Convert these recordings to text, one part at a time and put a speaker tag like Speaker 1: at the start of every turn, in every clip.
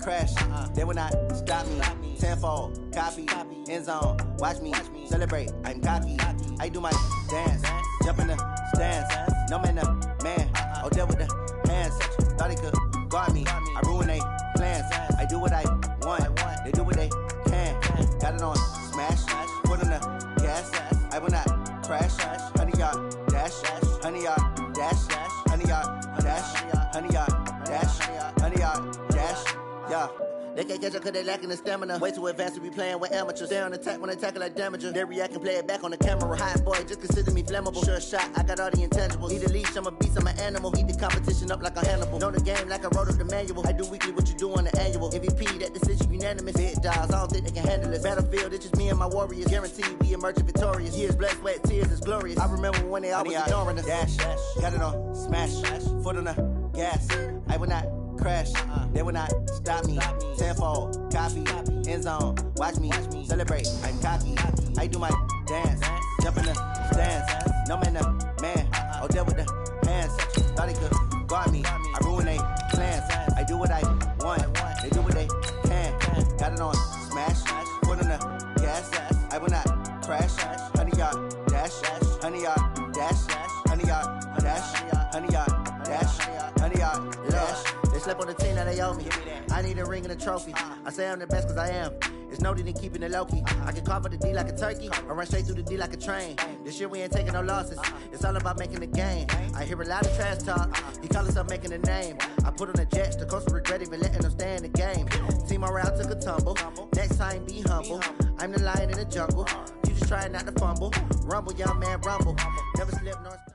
Speaker 1: crash. They will not stop me. Tenfold, copy, end zone. Watch me celebrate. I'm cocky. I do my dance, jump in the stands. No man, man. Oh, there with the hands. Thought he could guard me. I ruin they plans. I do what I want. They do what they can. Got it on smash. Put on the gas. I will not crash. 100-yard dash. 100-yard dash. 100-yard dash. 100-yard dash. 100-yard dash. Yeah. They can't catch up cause they lacking the stamina. Way too advanced to be playing with amateurs. Stay on attack when they tackle like damager. They react and play it back on the camera. Hot boy, just consider me flammable. Sure shot, I got all the intangibles. Need a leash, I'm a beast, I'm an animal. Heat the competition up like a Hannibal. Know the game like I wrote up the manual. I do weekly what you do on the annual. MVP, that decision unanimous. Big dogs, I don't think they can handle it. Battlefield, it's just me and my warriors. Guaranteed we emerging victorious. Years, blood, sweat, tears, it's glorious. I remember when they always ignoring us. Dash, got it on smash. Foot on the gas. I will not crash. They will not stop me. Tenfold, copy, end zone. Watch me celebrate. I'm cocky. I do my dance, jump in the stands. No man, man. Oh, there with the hands. Thought he could guard me. I ruin they plans. I do what I want. They do what they can. Got it on smash. Put on the gas. I will not crash. 100-yard dash. 100-yard dash. 100-yard dash. 100-yard dash. 100-yard dash. They slept on the team that they owe me. I need a ring and a trophy. I say I'm the best cause I am. It's no need in keeping it low-key. I can carve up the D like a turkey or run straight through the D like a train. This year we ain't taking no losses. It's all about making the game. I hear a lot of trash talk. He call himself making a name. I put on the Jets. The coach will regret even letting them stay in the game. Team around took a tumble. Next time be humble. I'm the lion in the jungle. You just trying not to fumble. Rumble, young man, rumble. Never slip nor stumble.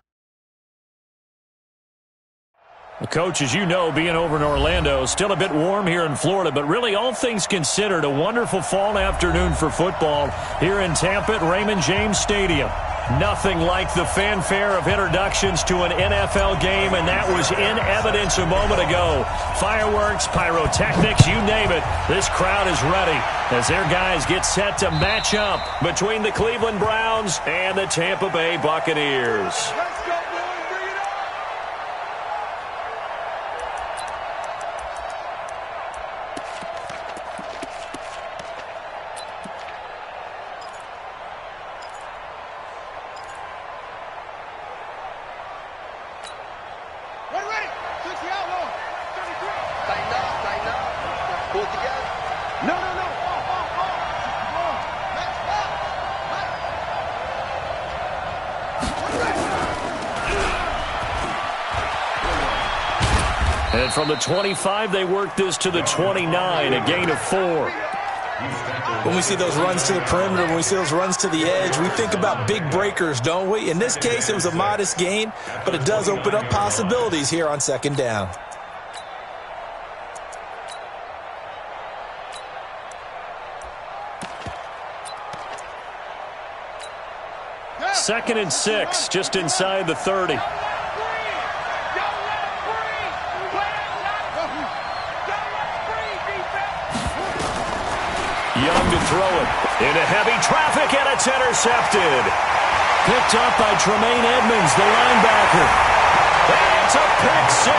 Speaker 2: Well, Coach, as you know, being over in Orlando, still a bit warm here in Florida, but really all things considered, a wonderful fall afternoon for football here in Tampa at Raymond James Stadium. Nothing like the fanfare of introductions to an NFL game, and that was in evidence a moment ago. Fireworks, pyrotechnics, you name it. This crowd is ready as their guys get set to match up between the Cleveland Browns and the Tampa Bay Buccaneers. And from the 25, they work this to the 29, a gain of 4.
Speaker 3: When we see those runs to the perimeter, when we see those runs to the edge, we think about big breakers, don't we? In this case, it was a modest gain, but it does open up possibilities here on second down.
Speaker 2: Second and 6, just inside the 30. Young to throw it. Into heavy traffic, and it's intercepted. Picked up by Tremaine Edmonds, the linebacker. And it's a pick 6.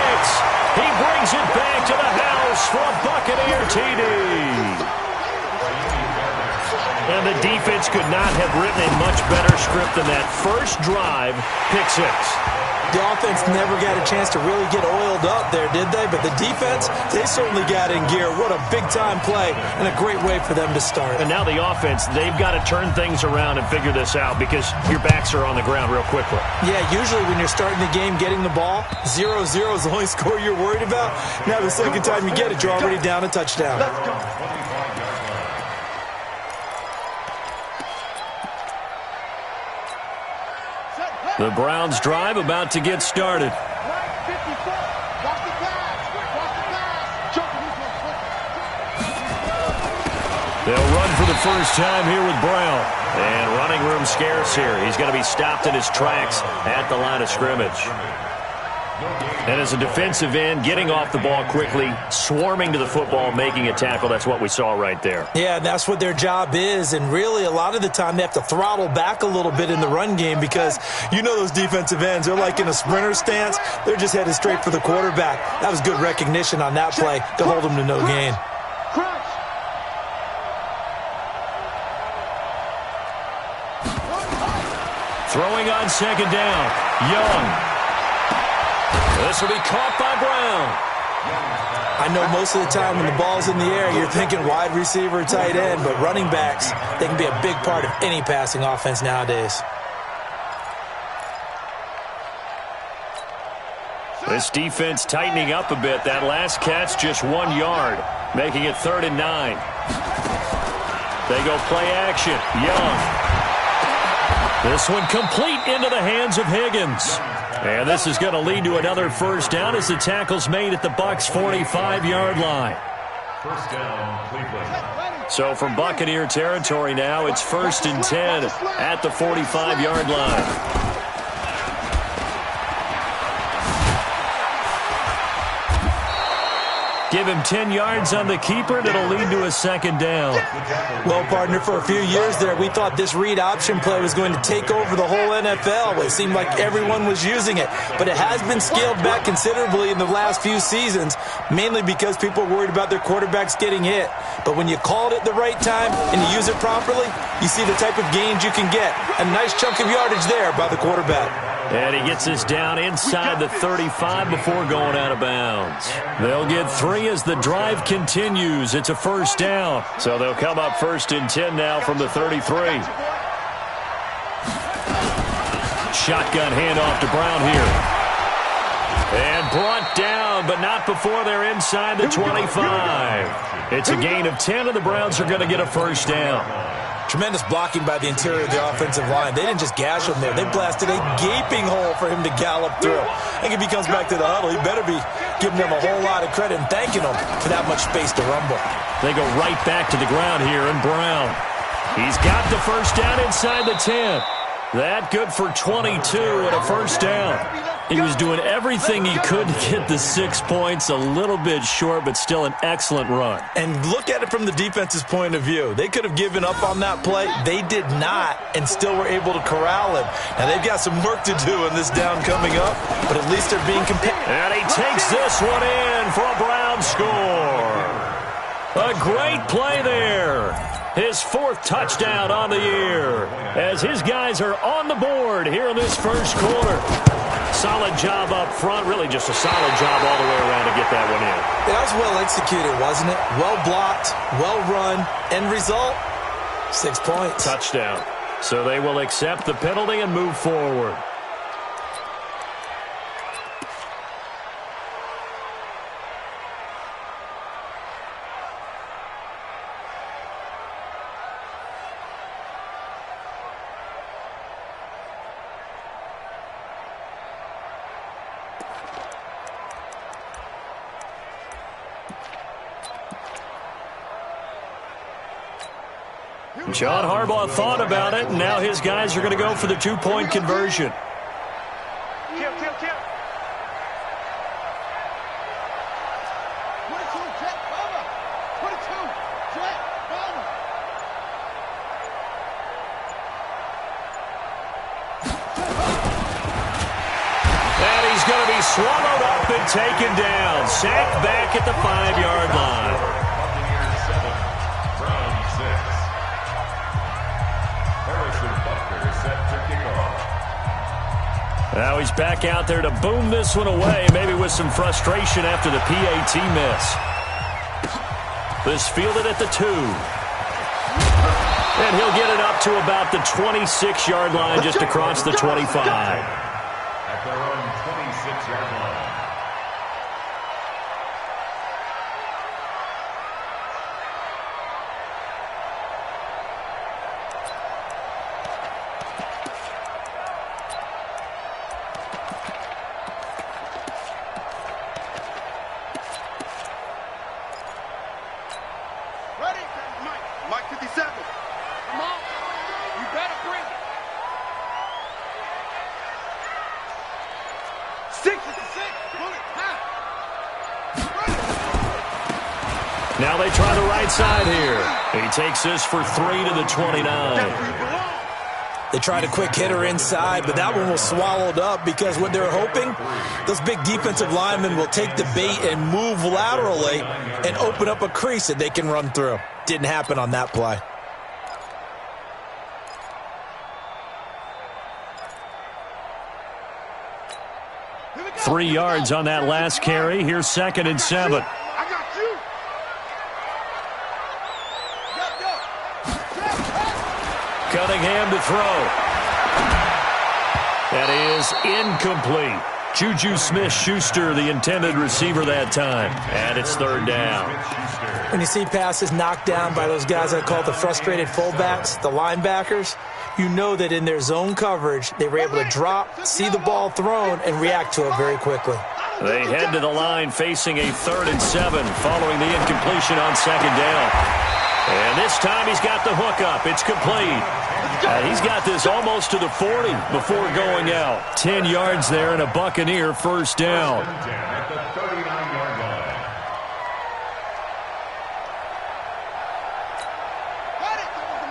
Speaker 2: He brings it back to the house for a Buccaneer TD. And the defense could not have written a much better script than that. First drive, pick 6.
Speaker 3: The offense never got a chance to really get oiled up there, did they? But the defense, they certainly got in gear. What a big-time play and a great way for them to start.
Speaker 2: And now the offense, they've got to turn things around and figure this out because your backs are on the ground real quickly.
Speaker 3: Yeah, usually when you're starting the game getting the ball, 0-0 is the only score you're worried about. Now the second time you get it, you're already down a touchdown.
Speaker 4: Let's go.
Speaker 2: The Browns drive about to get started. They'll run for the first time here with Brown. And running room scarce here. He's going to be stopped in his tracks at the line of scrimmage. And as a defensive end, getting off the ball quickly, swarming to the football, making a tackle, that's what we saw right there.
Speaker 3: Yeah, that's what their job is. And really, a lot of the time, they have to throttle back a little bit in the run game because you know those defensive ends, they're like in a sprinter stance. They're just headed straight for the quarterback. That was good recognition on that play to hold them to no gain.
Speaker 2: Throwing on second down. Young. This will be caught by Brown.
Speaker 3: I know most of the time when the ball's in the air, you're thinking wide receiver, tight end, but running backs, they can be a big part of any passing offense nowadays.
Speaker 2: This defense tightening up a bit. That last catch just 1 yard, making it 3rd and 9. They go play action. Young. This one complete into the hands of Higgins. And this is going to lead to another first down as the tackle's made at the Bucs' 45-yard line.
Speaker 4: First down, Cleveland.
Speaker 2: So from Buccaneer territory now, it's 1st and 10 at the 45-yard line. Give him 10 yards on the keeper, and it'll lead to a second down.
Speaker 3: Well, partner, for a few years there, we thought this read option play was going to take over the whole NFL. It seemed like everyone was using it, but it has been scaled back considerably in the last few seasons, mainly because people are worried about their quarterbacks getting hit. But when you call it at the right time and you use it properly, you see the type of gains you can get. A nice chunk of yardage there by the quarterback.
Speaker 2: And he gets us down inside the 35 before going out of bounds. They'll get 3 as the drive continues. It's a first down. So they'll come up 1st and 10 now from the 33. Shotgun handoff to Brown here. And brought down, but not before they're inside the 25. It's a gain of 10, and the Browns are going to get a first down.
Speaker 3: Tremendous blocking by the interior of the offensive line. They didn't just gash him there. They blasted a gaping hole for him to gallop through. I think if he comes back to the huddle, he better be giving them a whole lot of credit and thanking them for that much space to rumble.
Speaker 2: They go right back to the ground here, and Brown. He's got the first down inside the 10. That good for 22 and a first down. He was doing everything he could to get the 6 points, a little bit short, but still an excellent run.
Speaker 3: And look at it from the defense's point of view. They could have given up on that play. They did not, and still were able to corral him. Now, they've got some work to do in this down coming up, but at least they're being competitive.
Speaker 2: And he takes this one in for a Brown score. A great play there. His 4th touchdown on the year as his guys are on the board here in this first quarter. Solid job up front, really just a solid job all the way around to get that one in.
Speaker 3: That was well executed, wasn't it? Well blocked, well run. End result, 6 points.
Speaker 2: Touchdown. So they will accept the penalty and move forward. John Harbaugh thought about it, and now his guys are going to go for the 2-point conversion. And he's going to be swallowed up and taken down. Sacked back at the 5-yard line. Now he's back out there to boom this one away, maybe with some frustration after the PAT miss. This fielded at the 2. And he'll get it up to about the 26-yard line, just across the 25.
Speaker 4: At their own 26-yard line.
Speaker 2: Now they try the right side here. He takes this for 3 to the 29.
Speaker 3: They tried a quick hitter inside, but that one was swallowed up because what they're hoping, those big defensive linemen will take the bait and move laterally and open up a crease that they can run through. Didn't happen on that play.
Speaker 2: 3 yards on that last carry. Here's 2nd and 7. Cunningham to throw. That is incomplete. Juju Smith-Schuster, the intended receiver that time. And it's 3rd down.
Speaker 3: When you see passes knocked down by those guys I call the frustrated fullbacks, the linebackers, you know that in their zone coverage, they were able to drop, see the ball thrown, and react to it very quickly.
Speaker 2: They head to the line facing a 3rd and 7 following the incompletion on 2nd down. And this time he's got the hook up. It's complete. And he's got this almost to the 40 before going out. 10 yards there and a Buccaneer 1st down.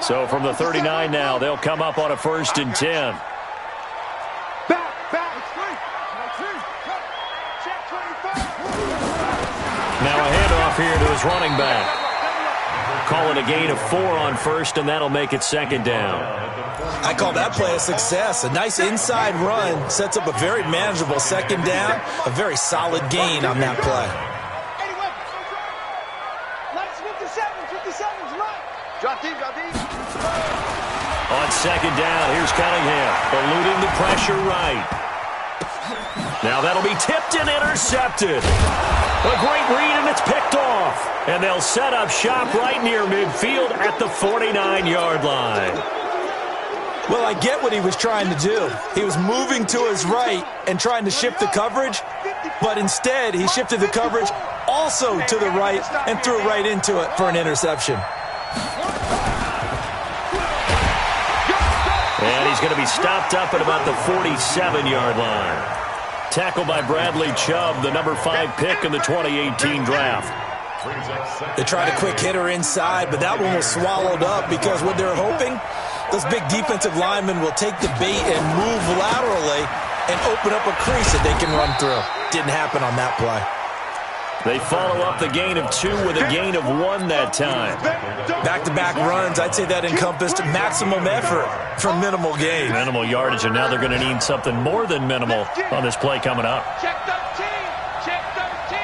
Speaker 2: So from the 39 now, they'll come up on a 1st and 10. Now a handoff here to his running back. Call it a gain of 4 on 1st, and that'll make it 2nd down.
Speaker 3: I call that play a success. A nice inside run sets up a very manageable 2nd down. A very solid gain on that play.
Speaker 2: On 2nd down, here's Cunningham, eluding the pressure right. Now that'll be tipped and intercepted. A great read, and it's picked off. And they'll set up shop right near midfield at the 49-yard line.
Speaker 3: Well, I get what he was trying to do. He was moving to his right and trying to shift the coverage, but instead he shifted the coverage also to the right and threw right into it for an interception.
Speaker 2: And he's going to be stopped up at about the 47-yard line. Tackled by Bradley Chubb, the number 5 pick in the 2018 draft.
Speaker 3: They tried a quick hitter inside, but that one was swallowed up because what they're hoping, those big defensive linemen will take the bait and move laterally and open up a crease that they can run through. Didn't happen on that play.
Speaker 2: They follow up the gain of 2 with a gain of 1 that time.
Speaker 3: Back-to-back runs, I'd say that encompassed maximum effort for minimal gain.
Speaker 2: Minimal yardage, and now they're going to need something more than minimal on this play coming up.
Speaker 5: Check 13! Check 13!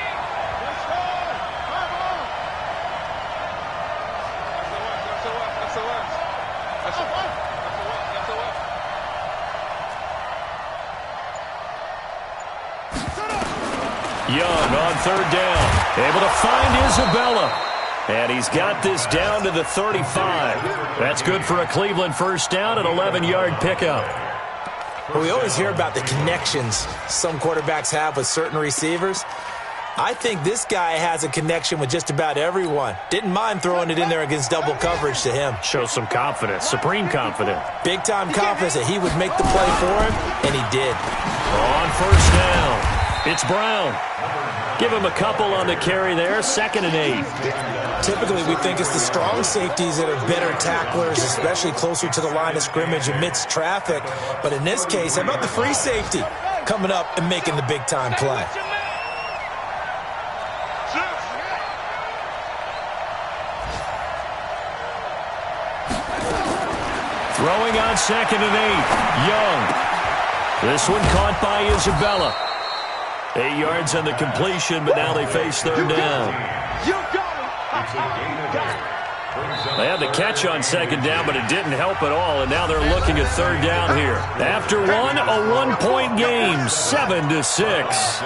Speaker 2: Young on 3rd down, able to find Isabella. And he's got this down to the 35. That's good for a Cleveland 1st down, an 11-yard pickup.
Speaker 3: Well, we always hear about the connections some quarterbacks have with certain receivers. I think this guy has a connection with just about everyone. Didn't mind throwing it in there against double coverage to him.
Speaker 2: Shows some confidence, supreme confidence.
Speaker 3: Big-time confidence that he would make the play for him, and he did.
Speaker 2: On 1st down, it's Brown. Give him a couple on the carry there, 2nd and 8.
Speaker 3: Typically, we think it's the strong safeties that are better tacklers, especially closer to the line of scrimmage amidst traffic. But in this case, how about the free safety coming up and making the big-time play?
Speaker 2: Throwing on 2nd and 8, Young. This one caught by Isabella. 8 yards on the completion, but now they face 3rd down. They had the catch on 2nd down, but it didn't help at all, and now they're looking at 3rd down here. After one, a one-point game, 7-6.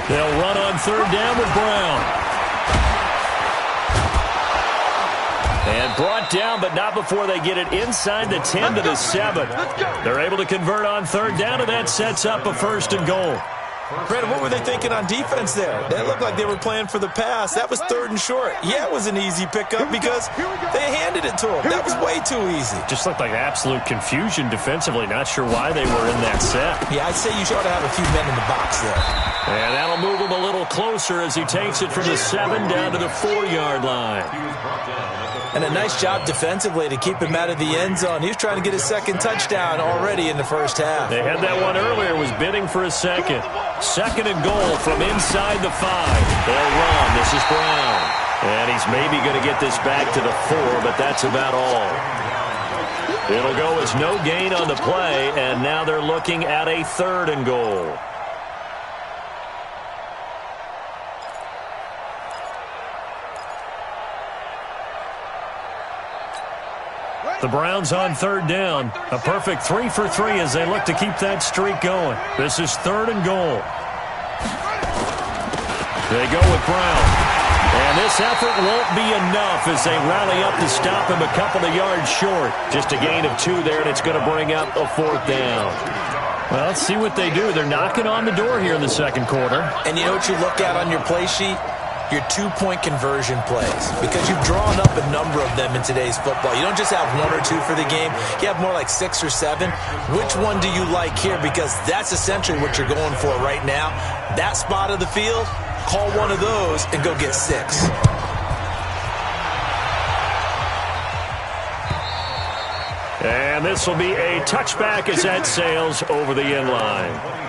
Speaker 2: They'll run on 3rd down with Brown. And brought down, but not before they get it inside the 10 to the 7. They're able to convert on 3rd down, and that sets up a 1st and goal.
Speaker 3: Brandon, what were they thinking on defense there? That looked like they were playing for the pass. That was 3rd and short. Yeah, it was an easy pickup because they handed it to him. That was way too easy.
Speaker 2: Just looked like absolute confusion defensively. Not sure why they were in that set.
Speaker 3: Yeah, I'd say you ought to have a few men in the box there.
Speaker 2: And that'll move him a little closer as he takes it from the 7 down to the 4-yard line.
Speaker 3: And a nice job defensively to keep him out of the end zone. He was trying to get his second touchdown already in the first half.
Speaker 2: They had that one earlier, was bidding for a second. Second and goal from inside the 5. They'll run. This is Brown. And he's maybe going to get this back to the 4, but that's about all. It'll go as no gain on the play, and now they're looking at a 3rd and goal. The Browns on 3rd down. A perfect 3 for 3 as they look to keep that streak going. This is 3rd and goal. They go with Brown. And this effort won't be enough as they rally up to stop him a couple of yards short. Just a gain of 2 there, and it's going to bring up a 4th down. Well, let's see what they do. They're knocking on the door here in the second quarter.
Speaker 3: And you know what you look at on your play sheet? Your 2-point conversion plays, because you've drawn up a number of them in today's football. You don't just have 1 or 2 for the game. You have more like 6 or 7. Which one do you like here? Because that's essentially what you're going for right now. That spot of the field, call one of those and go get 6.
Speaker 2: And this will be a touchback as that sails over the end line.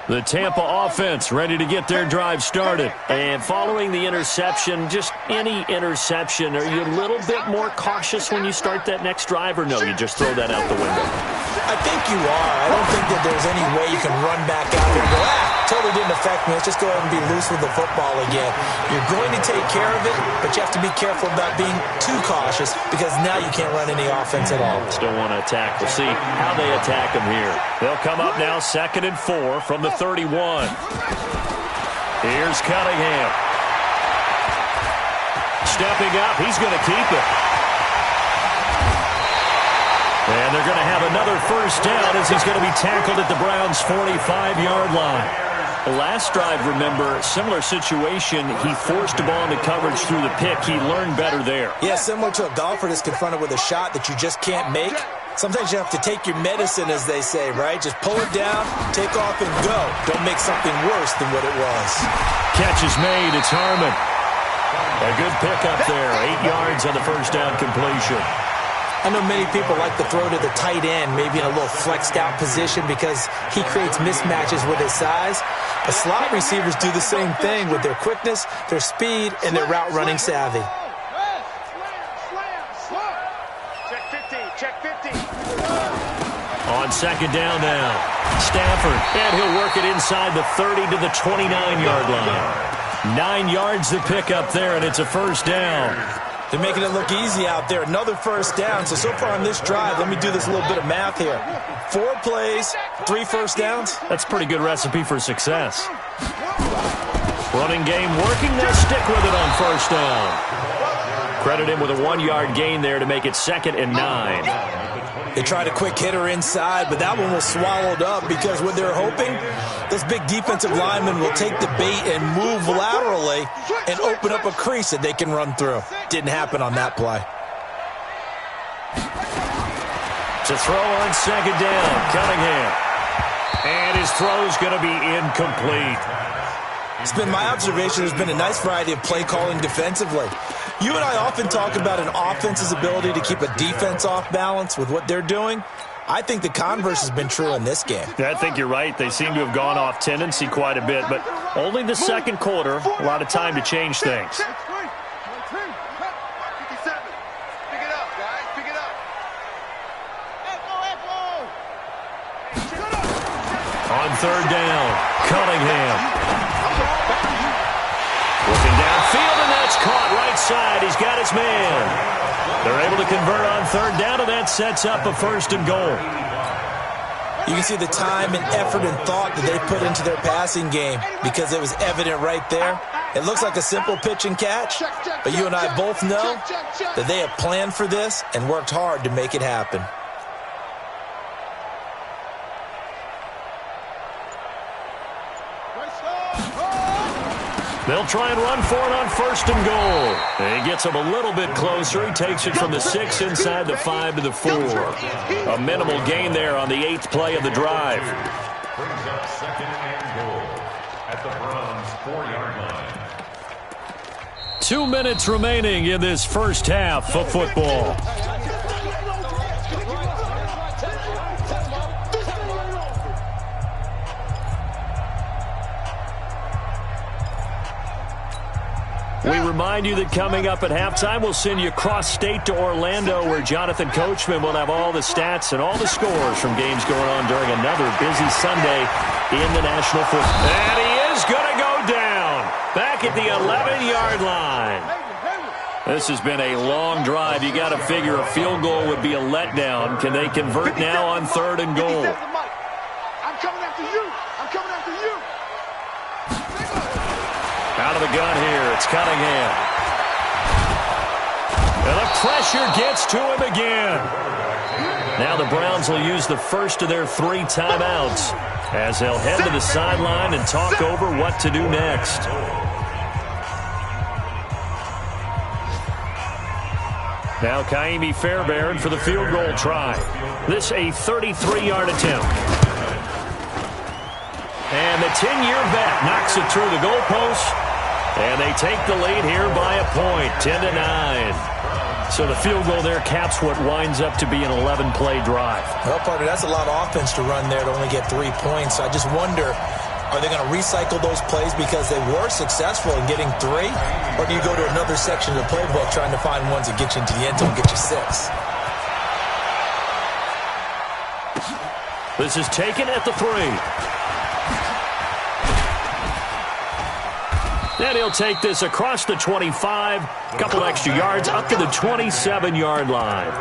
Speaker 2: The Tampa offense ready to get their drive started. And following the interception, just any interception, are you a little bit more cautious when you start that next drive, or no, you just throw that out the window?
Speaker 3: I think you are. I don't think that there's any way you can run back out there and go, totally didn't affect me. Let's just go ahead and be loose with the football again. You're going to take care of it, but you have to be careful about being too cautious because now you can't run any offense at all.
Speaker 2: Still want to attack. We'll see how they attack them here. They'll come up now 2nd and 4 from the 31. Here's Cunningham. Stepping up, he's going to keep it. And they're going to have another 1st down as he's going to be tackled at the Browns' 45-yard line. The last drive, remember, similar situation. He forced the ball into coverage through the pick. He learned better there.
Speaker 3: Yeah, similar to a golfer that's confronted with a shot that you just can't make. Sometimes you have to take your medicine, as they say, right? Just pull it down, take off, and go. Don't make something worse than what it was.
Speaker 2: Catch is made. It's Harmon. A good pickup there. 8 yards on the 1st down completion.
Speaker 3: I know many people like to throw to the tight end, maybe in a little flexed out position because he creates mismatches with his size. But slot receivers do the same thing with their quickness, their speed, and their route running savvy.
Speaker 5: Check 50.
Speaker 2: On 2nd down now, Stafford, and he'll work it inside the 30 to the 29-yard line. 9 yards to pick up there, and it's a 1st down.
Speaker 3: They're making it look easy out there. Another 1st down. So far on this drive, let me do this little bit of math here. 4 plays, 3 1st downs.
Speaker 2: That's a pretty good recipe for success. Running game working. They'll stick with it on 1st down. Credit him with a 1-yard gain there to make it 2nd and 9.
Speaker 3: They tried a quick hitter inside, but that one was swallowed up because what they're hoping, those big defensive linemen will take the bait and move laterally and open up a crease that they can run through. Didn't happen on that play.
Speaker 2: To throw on 2nd down, Cunningham. And his throw's going to be incomplete.
Speaker 3: It's been my observation there's been a nice variety of play calling defensively. You and I often talk about an offense's ability to keep a defense off balance with what they're doing. I think the converse has been true in this game.
Speaker 2: I think you're right. They seem to have gone off tendency quite a bit, but only the second quarter, a lot of time to change things.
Speaker 5: 57. Pick it up, guys. Pick it up.
Speaker 2: On 3rd down, Cunningham. Looking downfield, and that's caught right side. He's got his man. They're able to convert on 3rd down, and that sets up a 1st and goal.
Speaker 3: You can see the time and effort and thought that they put into their passing game because it was evident right there. It looks like a simple pitch and catch, but you and I both know that they have planned for this and worked hard to make it happen.
Speaker 2: They'll try and run for it on 1st and goal. And he gets him a little bit closer. He takes it from the 6 inside the 5 to the 4. A minimal gain there on the 8th play of the drive.
Speaker 4: up 2nd and goal at the Browns' 4-yard line.
Speaker 2: 2 minutes remaining in this first half of football. We remind you that coming up at halftime, we'll send you cross-state to Orlando, where Jonathan Coachman will have all the stats and all the scores from games going on during another busy Sunday in the National Football. And he is going to go down back at the 11-yard line. This has been a long drive. You got to figure a field goal would be a letdown. Can they convert now on 3rd and goal?
Speaker 5: I'm coming after you. I'm coming after you.
Speaker 2: Out of the gun here, it's Cunningham. And the pressure gets to him again. Now the Browns will use the first of their 3 timeouts as they'll head to the sideline and talk over what to do next. Now Kaimi Fairbairn for the field goal try. This a 33-yard attempt. And the 10-year vet knocks it through the goalpost. And they take the lead here by a point, 10-9. So the field goal there caps what winds up to be an 11-play drive.
Speaker 3: Well, partner, that's a lot of offense to run there to only get 3 points. I just wonder, are they going to recycle those plays because they were successful in getting 3? Or do you go to another section of the playbook trying to find ones that get you into the end zone and get you 6?
Speaker 2: This is taken at the 3. And he'll take this across the 25, a couple extra yards up to the 27-yard line.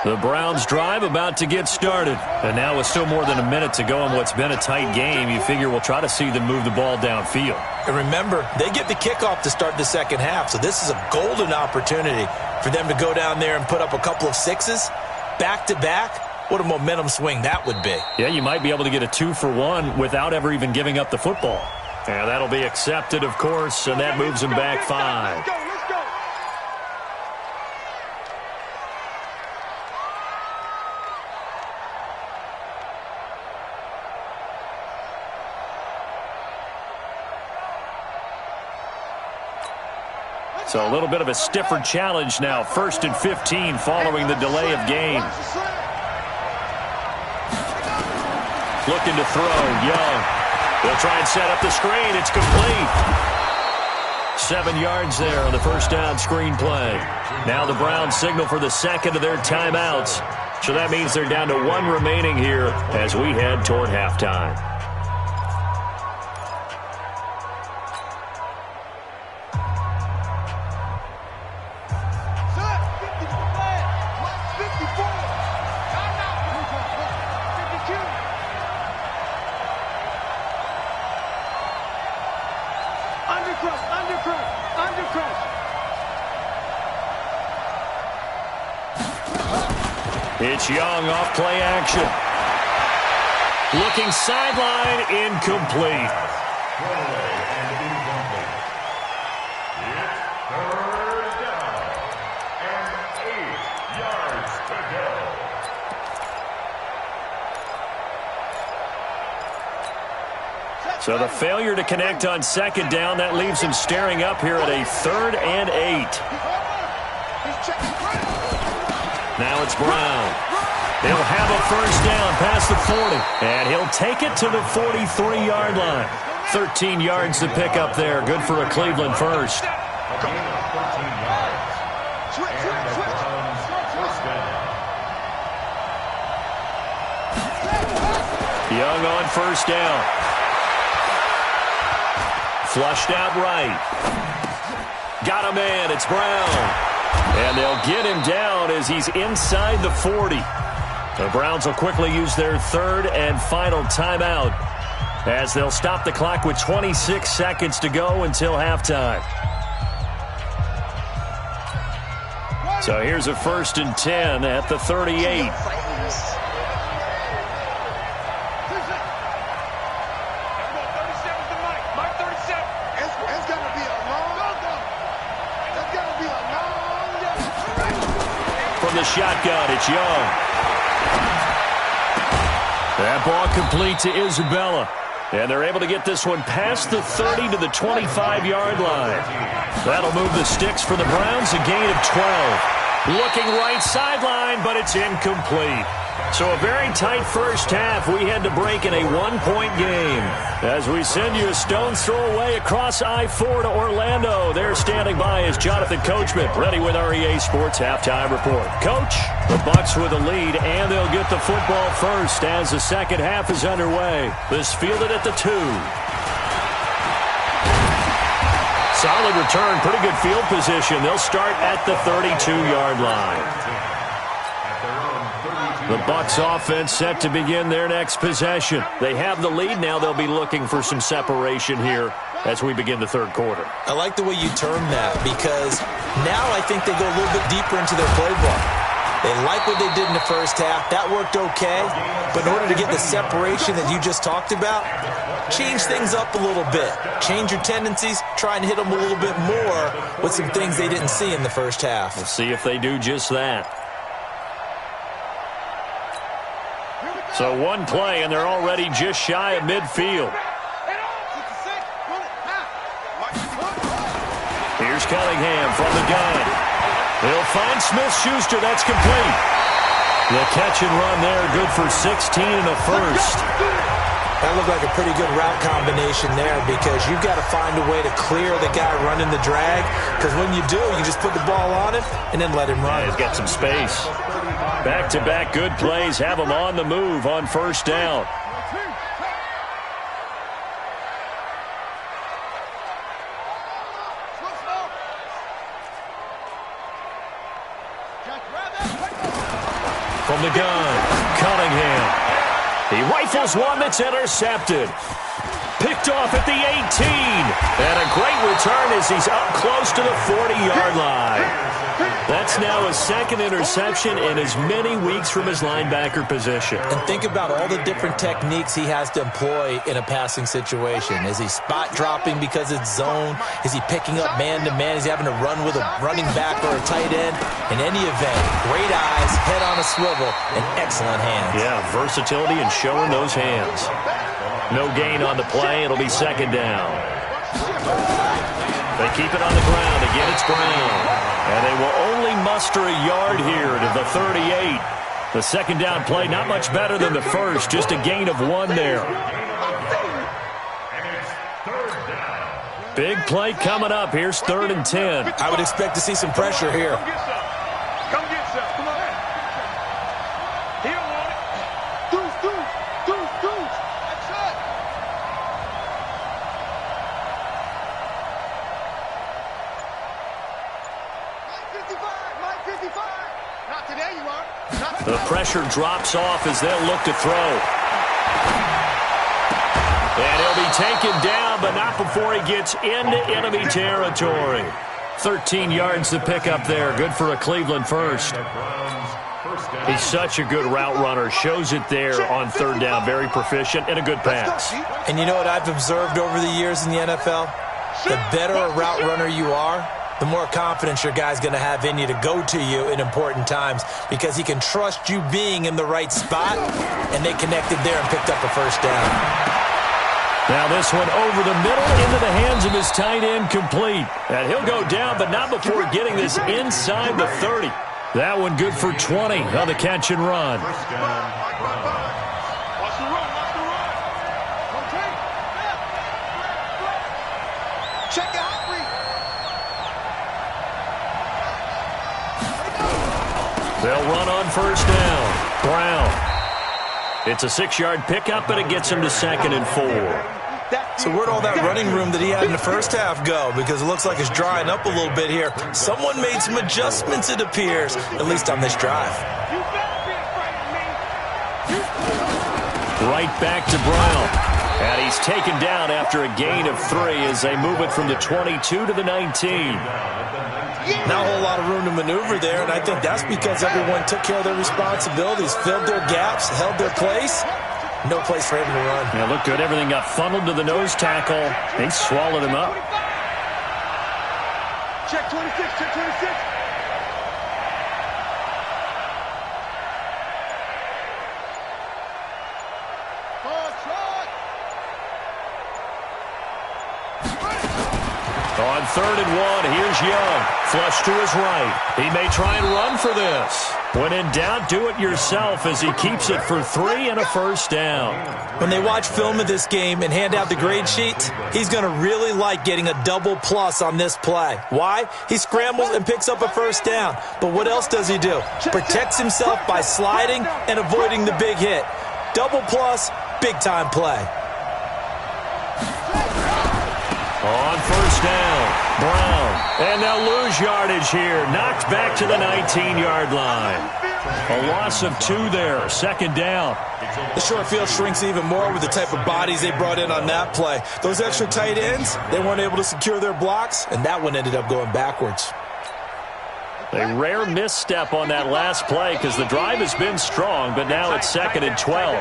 Speaker 2: The Browns drive about to get started. And now with still more than a minute to go in what's been a tight game, you figure we'll try to see them move the ball downfield.
Speaker 3: And remember, they get the kickoff to start the second half, so this is a golden opportunity for them to go down there and put up a couple of 6s back-to-back. What a momentum swing that would be.
Speaker 2: Yeah, you might be able to get a 2-for-1 without ever even giving up the football. And that'll be accepted, of course, and that moves them back 5.
Speaker 5: Let's go.
Speaker 2: So a little bit of a stiffer challenge now. 1st and 15 following the delay of game. Looking to throw, Young. They'll try and set up the screen. It's complete. 7 yards there on the first down screen play. Now the Browns signal for the second of their timeouts. So that means they're down to 1 remaining here as we head toward halftime. It's Young off play action. Looking sideline, incomplete.
Speaker 4: It's 3rd down and 8 yards to go.
Speaker 2: So the failure to connect on 2nd down, that leaves him staring up here at a 3rd and 8. Now it's Brown. He'll have a first down past the 40. And he'll take it to the 43-yard line. 13 yards to pick up there. Good for a Cleveland first.
Speaker 4: A gain of 13 yards. And the Browns first down.
Speaker 2: Young on first down. Flushed out right. Got a man. It's Brown. And they'll get him down as he's inside the 40. The Browns will quickly use their third and final timeout as they'll stop the clock with 26 seconds to go until halftime. So here's a 1st and 10 at the 38. From the shotgun, it's Young. That ball complete to Isabella. And they're able to get this one past the 30 to the 25-yard line. That'll move the sticks for the Browns, a gain of 12. Looking right sideline, but it's incomplete. So a very tight first half. We had to break in a one-point game. As we send you a stone's throw away across I-4 to Orlando. There standing by is Jonathan Coachman, ready with our EA Sports Halftime Report. Coach, the Bucs with a lead, and they'll get the football first as the second half is underway. This fielded at the 2. Solid return, pretty good field position. They'll start at the 32-yard line. The Bucs offense set to begin their next possession. They have the lead now. They'll be looking for some separation here as we begin the third quarter.
Speaker 3: I like the way you term that because now I think they go a little bit deeper into their playbook. They like what they did in the first half. That worked okay. But in order to get the separation that you just talked about, change things up a little bit. Change your tendencies. Try and hit them a little bit more with some things they didn't see in the first half.
Speaker 2: We'll see if they do just that. So one play, and they're already just shy of midfield. Here's Cunningham from the gun. He'll find Smith-Schuster. That's complete. The catch and run there, good for 16 and a first.
Speaker 3: That looked like a pretty good route combination there because you've got to find a way to clear the guy running the drag because when you do, you just put the ball on him and then let him run.
Speaker 2: Yeah, he's got some space. Back-to-back good plays have him on the move on first down. From the gun, Cunningham. He rifles one that's intercepted. Picked off at the 18. And a great return as he's up close to the 40-yard line. That's now a second interception in as many weeks from his linebacker position.
Speaker 3: And think about all the different techniques he has to employ in a passing situation. Is he spot dropping because it's zone? Is he picking up man-to-man? Is he having to run with a running back or a tight end? In any event, great eyes, head on a swivel, and excellent hands.
Speaker 2: Yeah, versatility and showing those hands. No gain on the play. It'll be second down. They keep it on the ground. Again, it's Brown. And they will only muster a yard here to the 38. The second down play, not much better than the first. Just a gain of 1 there. Big play coming up. Here's 3rd and 10.
Speaker 3: I would expect to see some pressure here.
Speaker 5: Come get some. Come on. He don't want it. Deuce. That's it. Mike 55. Not today, you are.
Speaker 2: The pressure drops off as they'll look to throw. And he'll be taken down, but not before he gets into enemy territory. 13 yards to pick up there. Good for a Cleveland first. He's such a good route runner. Shows it there on 3rd down. Very proficient and a good pass.
Speaker 3: And you know what I've observed over the years in the NFL? The better a route runner you are, the more confidence your guy's going to have in you to go to you in important times because he can trust you being in the right spot, and they connected there and picked up a first down.
Speaker 2: Now this one over the middle into the hands of his tight end, complete. And he'll go down, but not before getting this inside the 30. That one good for 20 on the catch and run.
Speaker 5: Watch the run. Check it out.
Speaker 2: They'll run on first down. Brown. It's a 6-yard pickup, and it gets him to 2nd and 4.
Speaker 3: So where'd all that running room that he had in the first half go? Because it looks like it's drying up a little bit here. Someone made some adjustments, it appears, at least on this drive.
Speaker 2: Right back to Brown. And he's taken down after a gain of 3 as they move it from the 22 to the 19.
Speaker 3: Not a whole lot of room to maneuver there, and I think that's because everyone took care of their responsibilities, filled their gaps, held their place. No place for him to run.
Speaker 2: Yeah, looked good. Everything got funneled to the nose tackle. They swallowed him up.
Speaker 5: Check 26, check 26.
Speaker 2: On 3rd and 1, here's Young. Flush to his right. He may try and run for this. When in doubt, do it yourself as he keeps it for 3 and a first down.
Speaker 3: When they watch film of this game and hand out the grade sheets, he's going to really like getting a double plus on this play. Why? He scrambles and picks up a first down. But what else does he do? Protects himself by sliding and avoiding the big hit. Double plus, big-time play.
Speaker 2: On first down, Brown. And they'll lose yardage here. Knocked back to the 19-yard line. A loss of 2 there. 2nd down.
Speaker 3: The short field shrinks even more with the type of bodies they brought in on that play. Those extra tight ends, they weren't able to secure their blocks, and that one ended up going backwards.
Speaker 2: A rare misstep on that last play because the drive has been strong, but now it's 2nd and 12.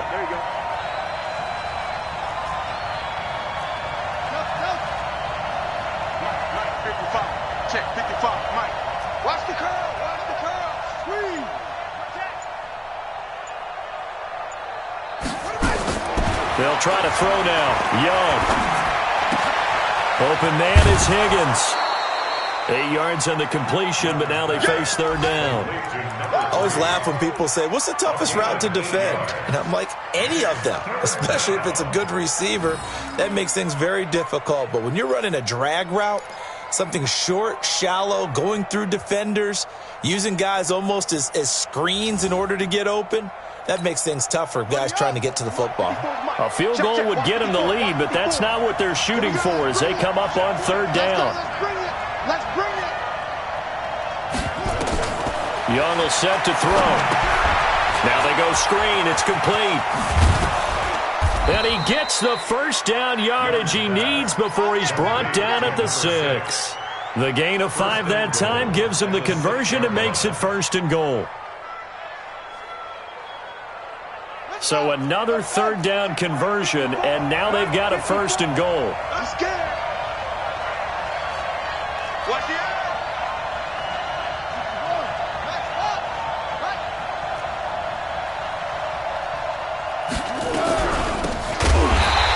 Speaker 5: Check 55, Mike. Watch the curl, watch the curl. Squeeze.
Speaker 2: They'll try to throw now. Young. Open man is Higgins. 8 yards on the completion, but now they face 3rd down.
Speaker 3: I always laugh when people say, what's the toughest route to defend? And I'm like, any of them, especially if it's a good receiver. That makes things very difficult. But when you're running a drag route, something short, shallow, going through defenders, using guys almost as screens in order to get open, that makes things tough for guys trying to get to the football.
Speaker 2: A field goal would get them the lead, but that's not what they're shooting for as they come up on 3rd down.
Speaker 5: Let's bring it.
Speaker 2: Young will set to throw. Now they go screen. It's complete. And he gets the first down yardage he needs before he's brought down at the 6. The gain of 5 that time gives him the conversion and makes it 1st and goal. So another 3rd down conversion, and now they've got a 1st and goal.
Speaker 5: I'm scared. Watch the air.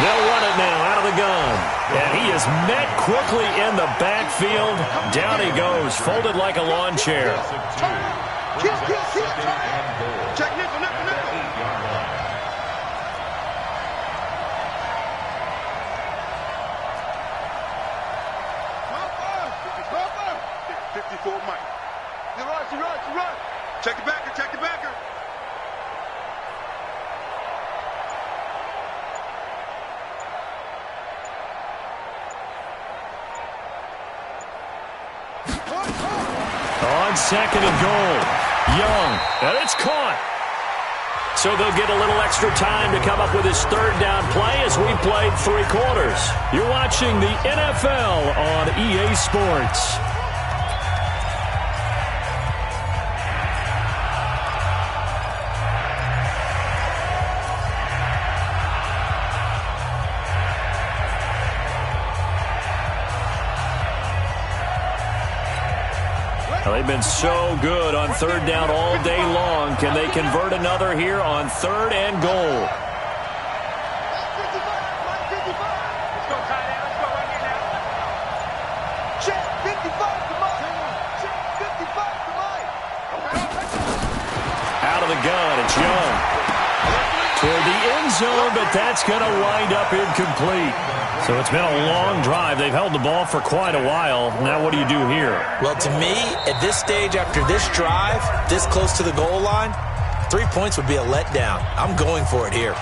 Speaker 2: They'll run it now out of the gun. And he is met quickly in the backfield. Down he goes, folded like a lawn chair.
Speaker 5: Check nickel, nickel, nickel. 54 Mike. You run. Check the backer, check the backer.
Speaker 2: On 2nd and goal, Young, and it's caught. So they'll get a little extra time to come up with his 3rd down play as we played 3 quarters. You're watching the NFL on EA Sports. They've been so good on 3rd down all day long. Can they convert another here on 3rd and goal?
Speaker 5: Let's go, tight end. Let's go right here now. Check 55 to Mike. Check 55 to Mike.
Speaker 2: Out of the gun, it's Young. toward the end zone, but that's going to wind up incomplete. So it's been a long drive. They've held the ball for quite a while. Now what do you do here?
Speaker 3: Well, to me, at this stage after this drive, this close to the goal line, 3 points would be a letdown. I'm going for it here.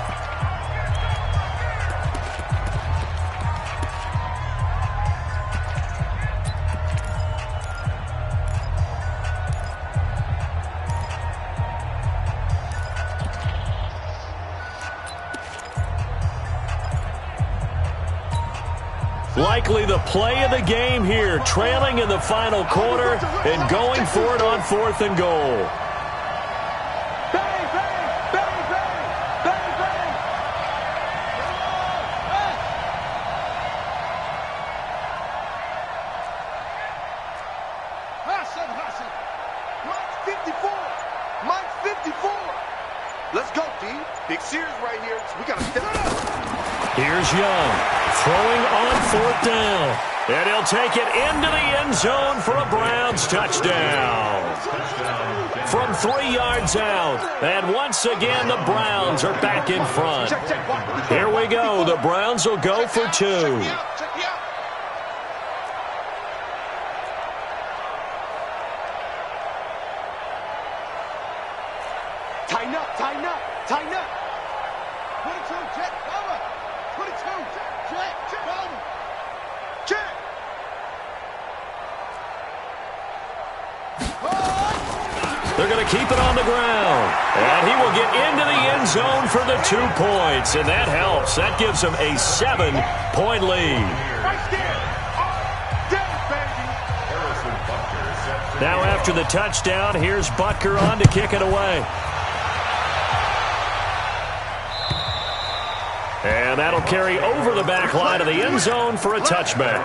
Speaker 2: Likely the play of the game here, trailing in the final quarter and going for it on 4th and goal.
Speaker 5: Bang, bang, bang, bang, bang, bang. Hassan. Mike's 54. Mike's 54. Let's go, D. Big series right here. So we got to step up.
Speaker 2: Here's Young, throwing on 4th down. And he'll take it into the end zone for a Browns touchdown. From 3 yards out. And once again, the Browns are back in front. Here we go. The Browns will go for 2.
Speaker 5: Tighten up, tighten up, tighten up. 22, check, over. 22, check, over. Check.
Speaker 2: They're going to keep it on the ground. And he will get into the end zone for the 2 points. And that helps. That gives him a 7-point lead. Now after the touchdown, here's Butker on to kick it away. And that'll carry over the back line of the end zone for a touchback.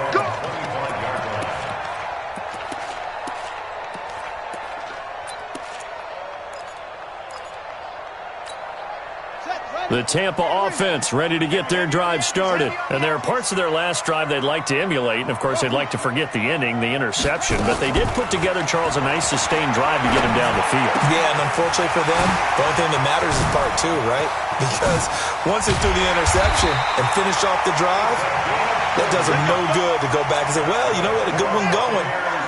Speaker 2: The Tampa offense ready to get their drive started. And there are parts of their last drive they'd like to emulate. And, of course, they'd like to forget the ending, the interception. But they did put together, Charles, a nice sustained drive to get him down the field.
Speaker 3: Yeah, and unfortunately for them, the only thing that matters is part 2, right? Because once they threw the interception and finished off the drive, that does them no good to go back and say, well, you know, we had a good one going.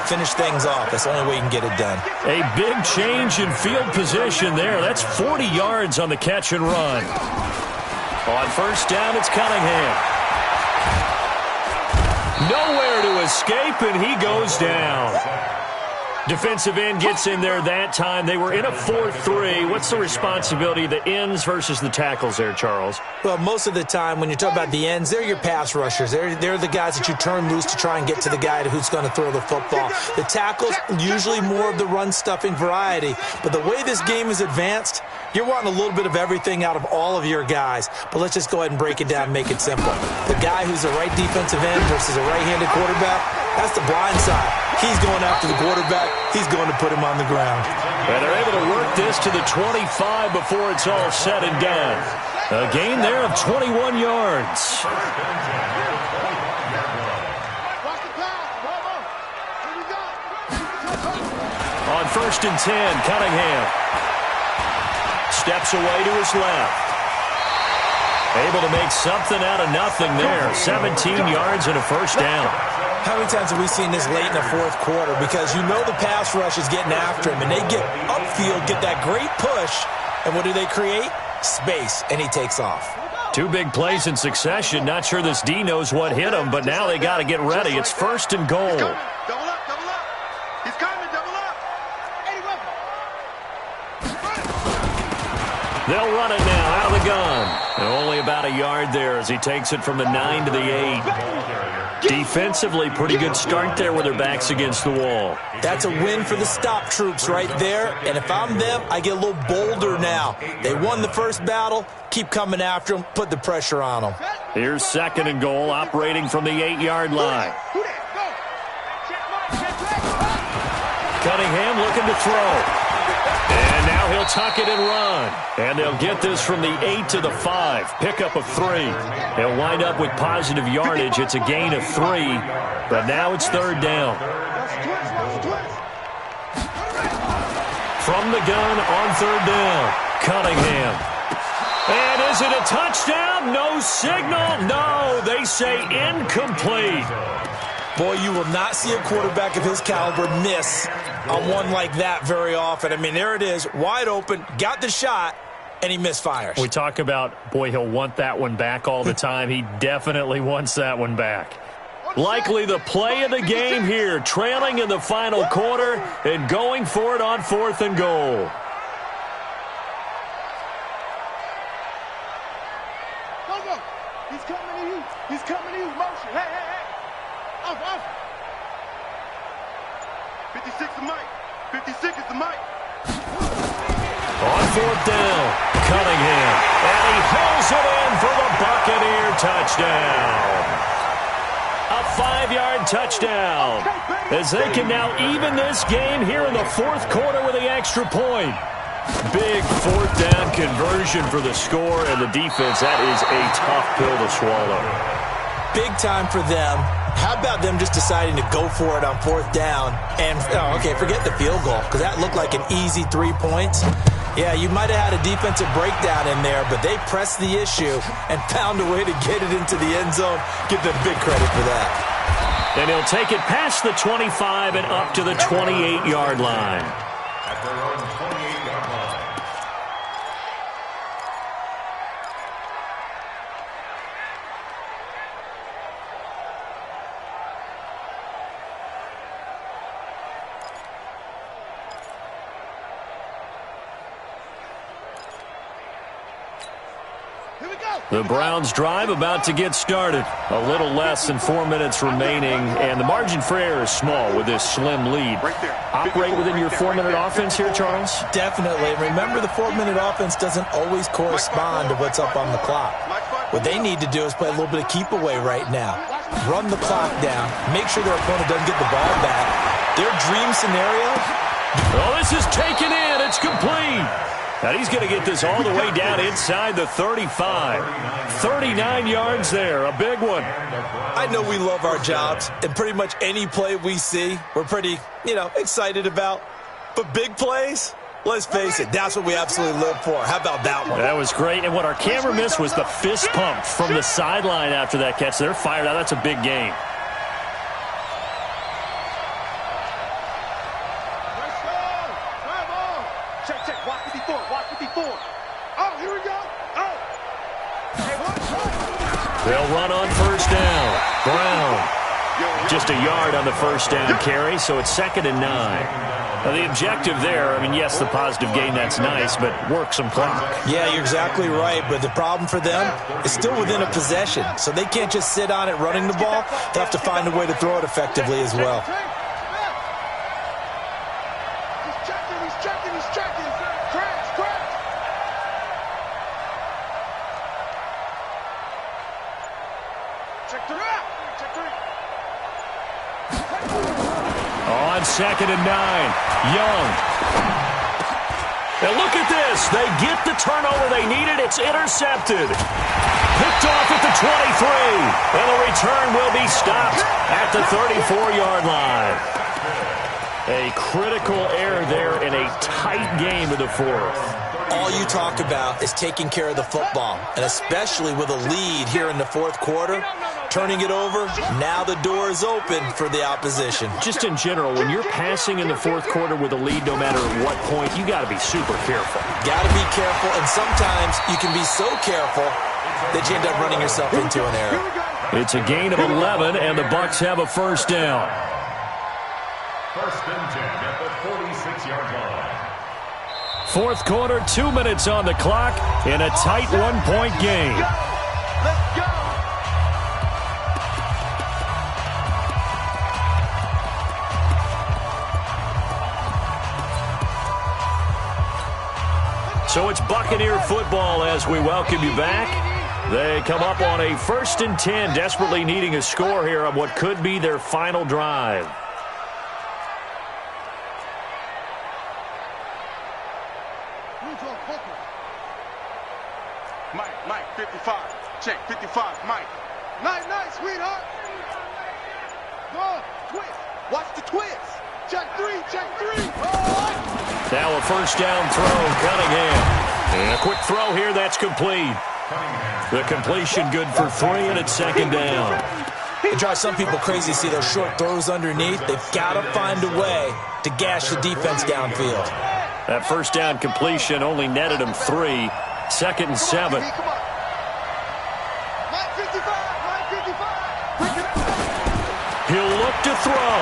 Speaker 3: Finish things off. That's the only way you can get it done.
Speaker 2: A big change in field position there. That's 40 yards on the catch and run. On 1st down, it's Cunningham. Nowhere to escape, and he goes down. Defensive end gets in there that time. They were in a 4-3. What's the responsibility of the ends versus the tackles there, Charles?
Speaker 3: Well, most of the time when you talk about the ends, they're your pass rushers. They're the guys that you turn loose to try and get to the guy who's going to throw the football. The tackles, usually more of the run-stuffing variety. But the way this game is advanced, you're wanting a little bit of everything out of all of your guys. But let's just go ahead and break it down and make it simple. The guy who's a right defensive end versus a right-handed quarterback, that's the blind side. He's going after the quarterback. He's going to put him on the ground.
Speaker 2: And they're able to work this to the 25 before it's all said and done. A gain there of 21 yards. On 1st and 10, Cunningham steps away to his left. Able to make something out of nothing there. 17 yards and a 1st down.
Speaker 3: How many times have we seen this late in the 4th quarter? Because you know the pass rush is getting after him, and they get upfield, get that great push, and what do they create? Space, and he takes off.
Speaker 2: 2 big plays in succession. Not sure this D knows what hit him, but now they got to get ready. It's 1st and goal.
Speaker 5: Double up, double up. He's coming, double up.
Speaker 2: They'll run it now out of the gun. And only about a yard there as he takes it from the 9 to the 8. Defensively, pretty good start there with their backs against the wall.
Speaker 3: That's a win for the stop troops right there. And if I'm them, I get a little bolder now. They won the first battle. Keep coming after them. Put the pressure on them.
Speaker 2: Here's 2nd and goal, operating from the 8-yard line. Cunningham looking to throw. And now he'll tuck it and run. And they'll get this from the 8 to the 5. Pickup of 3. He'll wind up with positive yardage. It's a gain of 3. But now it's 3rd down. From the gun on 3rd down, Cunningham. And is it a touchdown? No signal. No, they say incomplete.
Speaker 3: Boy, you will not see a quarterback of his caliber miss on one like that very often. I mean, there it is, wide open, got the shot, and he misfires.
Speaker 2: We talk about, boy, he'll want that one back all the time. He definitely wants that one back. Likely the play of the game here, trailing in the final quarter and going for it on 4th and goal.
Speaker 5: Go. He's coming to you. He's coming to you. Motion. Hey. Off. 56 is Mike. 56 is the Mike.
Speaker 2: On 4th down, Cunningham. And he hauls it in for the Buccaneer touchdown. A 5-yard touchdown. As they can now even this game here in the 4th quarter with the extra point. Big 4th down conversion for the score, and the defense, that is a tough pill to swallow.
Speaker 3: Big time for them. How about them just deciding to go for it on 4th down? And, forget the field goal, because that looked like an easy 3 points. Yeah, you might have had a defensive breakdown in there, but they pressed the issue and found a way to get it into the end zone. Give them big credit for that.
Speaker 2: And he'll take it past the 25 and up to the 28-yard line.
Speaker 4: At their own 28-yard line.
Speaker 2: The Browns drive about to get started. A little less than 4 minutes remaining, and the margin for error is small with this slim lead. Operate within your 4-minute offense here, Charles?
Speaker 3: Definitely. Remember, the 4-minute offense doesn't always correspond to what's up on the clock. What they need to do is play a little bit of keep away right now. Run the clock down. Make sure their opponent doesn't get the ball back. Their dream scenario.
Speaker 2: Oh, this is taken in. It's complete. Now he's going to get this all the way down inside the 35. 39 yards there, a big one.
Speaker 3: I know we love our jobs, and pretty much any play we see, we're pretty, excited about. But big plays, let's face it, that's what we absolutely live for. How about that one?
Speaker 2: That was great, and what our camera missed was the fist pump from the sideline after that catch. They're fired out. That's a big game. They'll run on 1st down. Brown. Just a yard on the 1st down carry, so it's 2nd and 9. Now, the objective there, yes, the positive gain, that's nice, but work some clock.
Speaker 3: Yeah, you're exactly right, but the problem for them is still within a possession, so they can't just sit on it running the ball. They'll have to find a way to throw it effectively as well.
Speaker 2: On 2nd and 9, Young. Now look at this. They get the turnover they needed. It's intercepted. Picked off at the 23. And the return will be stopped at the 34-yard line. A critical error there in a tight game of the 4th.
Speaker 3: All you talk about is taking care of the football, and especially with a lead here in the 4th quarter, turning it over, now the door is open for the opposition.
Speaker 2: Just in general, when you're passing in the 4th quarter with a lead, no matter at what point, you got to be super careful.
Speaker 3: Got to be careful, and sometimes you can be so careful that you end up running yourself into an error.
Speaker 2: It's a gain of 11, and the Bucs have a 1st down.
Speaker 4: 1st and 10 at the 46-yard line.
Speaker 2: 4th quarter, 2 minutes on the clock in a tight 1-point game.
Speaker 5: Let's go.
Speaker 2: So it's Buccaneer football as we welcome you back. They come up on a 1st and 10, desperately needing a score here on what could be their final drive.
Speaker 5: Mike, 55. Check, 55, Mike. Nice, sweetheart. Go, twist. Watch the twist. Check 3. Oh.
Speaker 2: Now a 1st down throw, Cunningham. And a quick throw here, that's complete. The completion good for 3, and it's second down.
Speaker 3: It drives some people crazy to see those short throws underneath. They've got to find a way to gash the defense downfield.
Speaker 2: That first down completion only netted him 3. Second and 7. He'll look to throw.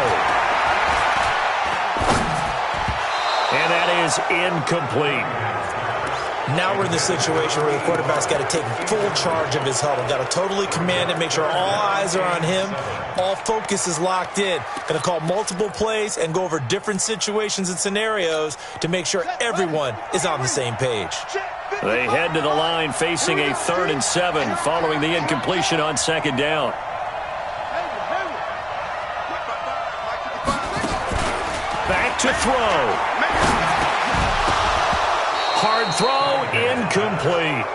Speaker 2: And that is incomplete.
Speaker 3: Now we're in the situation where the quarterback's got to take full charge of his huddle. Got to totally command it, make sure all eyes are on him. All focus is locked in. Going to call multiple plays and go over different situations and scenarios to make sure everyone is on the same page.
Speaker 2: They head to the line facing a 3rd and 7 following the incompletion on second down. Back to throw. Hard throw, incomplete.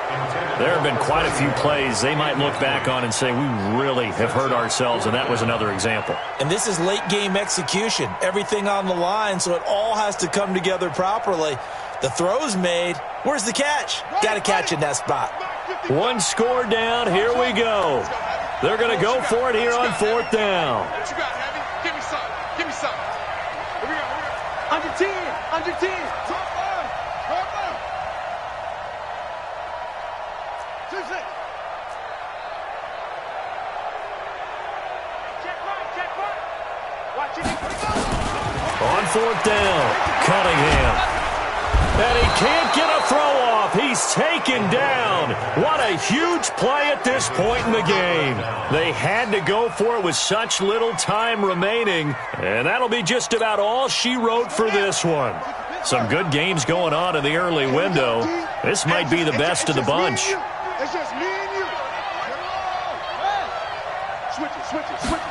Speaker 2: There have been quite a few plays they might look back on and say, we really have hurt ourselves, and that was another example.
Speaker 3: And this is late game execution. Everything on the line, so it all has to come together properly. The throw's made. Where's the catch? Got to catch in that spot.
Speaker 2: 1 score down. Here we go. They're going to go for it here on 4th down.
Speaker 5: What you got, Heavy? Give me some. Give me some. Here we go. Under 10. Under 10.
Speaker 2: On 4th down, Cunningham. And he can't get a throw off. He's taken down. What a huge play at this point in the game. They had to go for it with such little time remaining. And that'll be just about all she wrote for this one. Some good games going on in the early window. This might be the best of the bunch.
Speaker 5: It's just me and you. Switch it, switch it, switch it.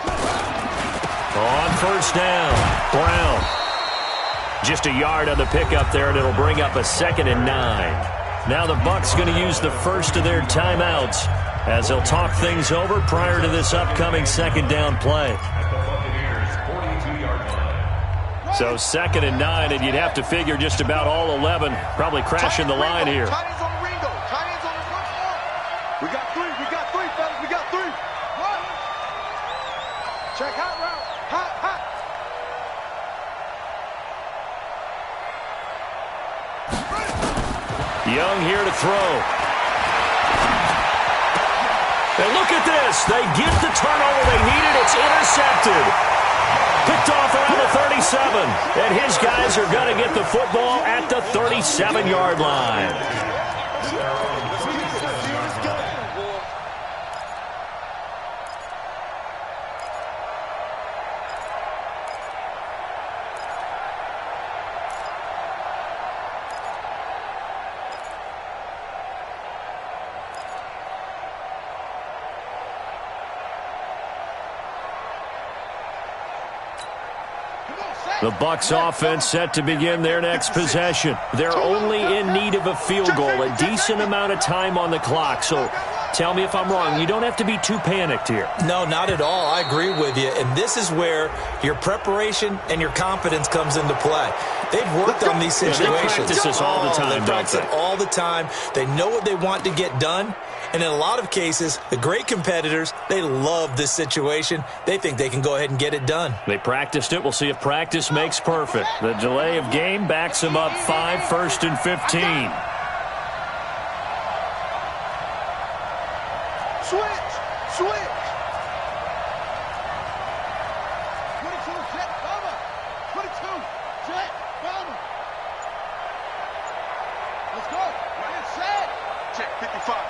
Speaker 2: On 1st down, Brown. Just a yard on the pickup there, and it'll bring up a 2nd and 9. Now the Bucs going to use the first of their timeouts as they'll talk things over prior to this upcoming 2nd down play. So 2nd and 9, and you'd have to figure just about all 11 probably crashing the line here.
Speaker 5: We got 3, fellas, we got 3. What? Check hot route. Hot, hot.
Speaker 2: Young here to throw. And look at this. They get the turnover they needed. It's intercepted. Picked off around the 37. And his guys are going to get the football at the 37-yard line. The Bucs offense set to begin their next possession. They're only in need of a field goal, a decent amount of time on the clock. So tell me if I'm wrong. You don't have to be too panicked here.
Speaker 3: No, not at all. I agree with you. And this is where your preparation and your confidence comes into play. They've worked on these situations.
Speaker 2: They practice this all the time,
Speaker 3: They practice it all the time. They know what they want to get done. And in a lot of cases, the great competitors, they love this situation. They think they can go ahead and get it done.
Speaker 2: They practiced it. We'll see if practice makes perfect. The delay of game backs them up 5, 1st and 15.
Speaker 5: Switch, switch. 22, jet, bomber. 22, jet, bomber. Let's go. Right set. Check 55.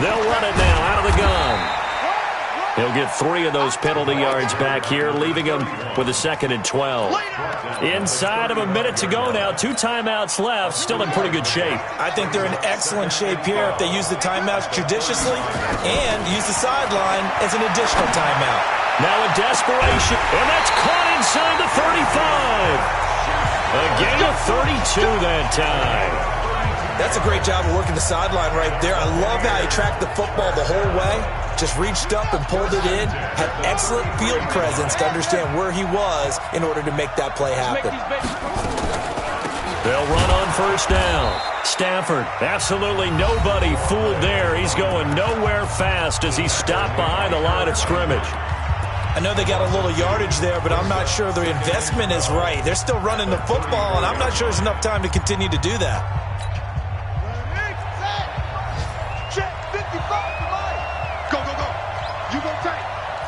Speaker 2: They'll run it now out of the gun. He'll get 3 of those penalty yards back here, leaving him with a 2nd and 12. Inside of a minute to go now. 2 timeouts left. Still in pretty good shape.
Speaker 3: I think they're in excellent shape here if they use the timeouts judiciously and use the sideline as an additional timeout.
Speaker 2: Now a desperation, and that's caught inside the 35. A gain of 32 that time.
Speaker 3: That's a great job of working the sideline right there. I love how he tracked the football the whole way. Just reached up and pulled it in. Had excellent field presence to understand where he was in order to make that play happen.
Speaker 2: They'll run on first down. Stafford, absolutely nobody fooled there. He's going nowhere fast as he stopped behind the line of scrimmage.
Speaker 3: I know they got a little yardage there, but I'm not sure their investment is right. They're still running the football, and I'm not sure there's enough time to continue to do that.
Speaker 5: Check 55 to mine. Go, go, go. You go tight.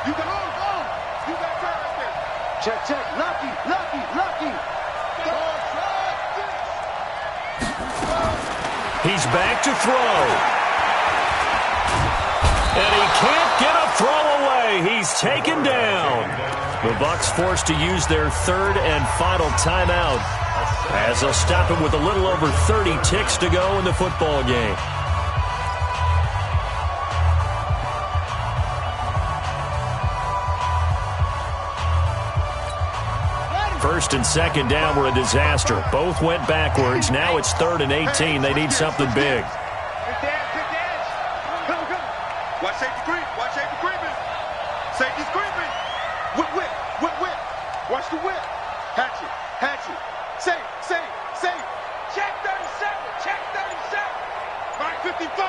Speaker 5: You go on. You got tight right there. Check, check. Lucky, lucky, lucky.
Speaker 2: He's back to throw. And he can't get a throw away. He's taken down. The Bucs forced to use their third and final timeout as they'll stop him with a little over 30 ticks to go in the football game. First and second down were a disaster. Both went backwards. Now it's 3rd and 18. They need something big.
Speaker 5: Watch safety creep. Watch safety creeping. Safety's creeping. Whip, whip, whip, whip. Watch the whip. Hatchet, hatchet. Safe, safe, safe. Check 37. Check 37. Mark 55.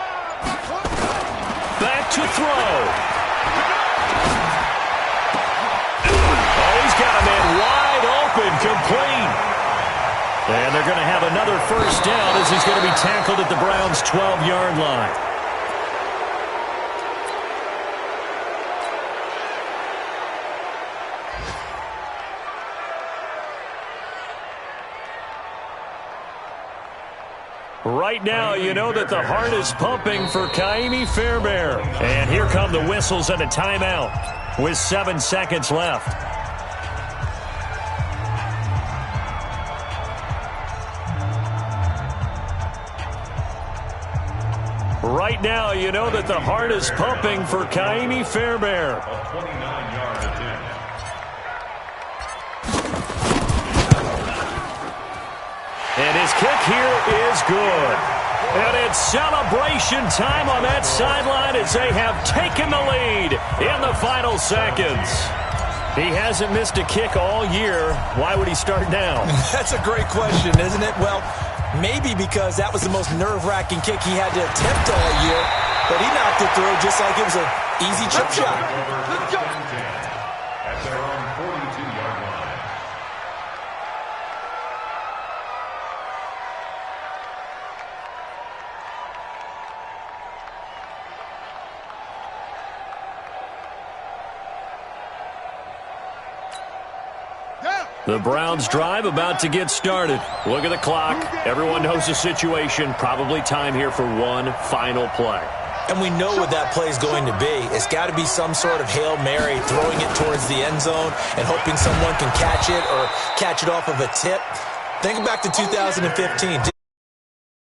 Speaker 2: Back to throw. Oh, he's got a man wide open, complete. And they're going to have another first down as he's going to be tackled at the Browns' 12-yard line. Right now, you know that the heart is pumping for Kaimi Fairbairn. And here come the whistles and a timeout with 7 seconds left. Right now, you know that the heart is pumping for Kaimi Fairbairn.
Speaker 4: A 29-yard attempt.
Speaker 2: And his kick here is good. And it's celebration time on that sideline as they have taken the lead in the final seconds. He hasn't missed a kick all year. Why would he start now?
Speaker 3: That's a great question, isn't it? Well, maybe because that was the most nerve-wracking kick he had to attempt all year, but he knocked it through just like it was an easy chip shot.
Speaker 5: Let's go.
Speaker 4: At their own 42-yard line.
Speaker 2: The Browns drive about to get started. Look at the clock. Everyone knows the situation. Probably time here for one final play.
Speaker 3: And we know what that play is going to be. It's got to be some sort of Hail Mary, throwing it towards the end zone and hoping someone can catch it or catch it off of a tip. Think back to 2015.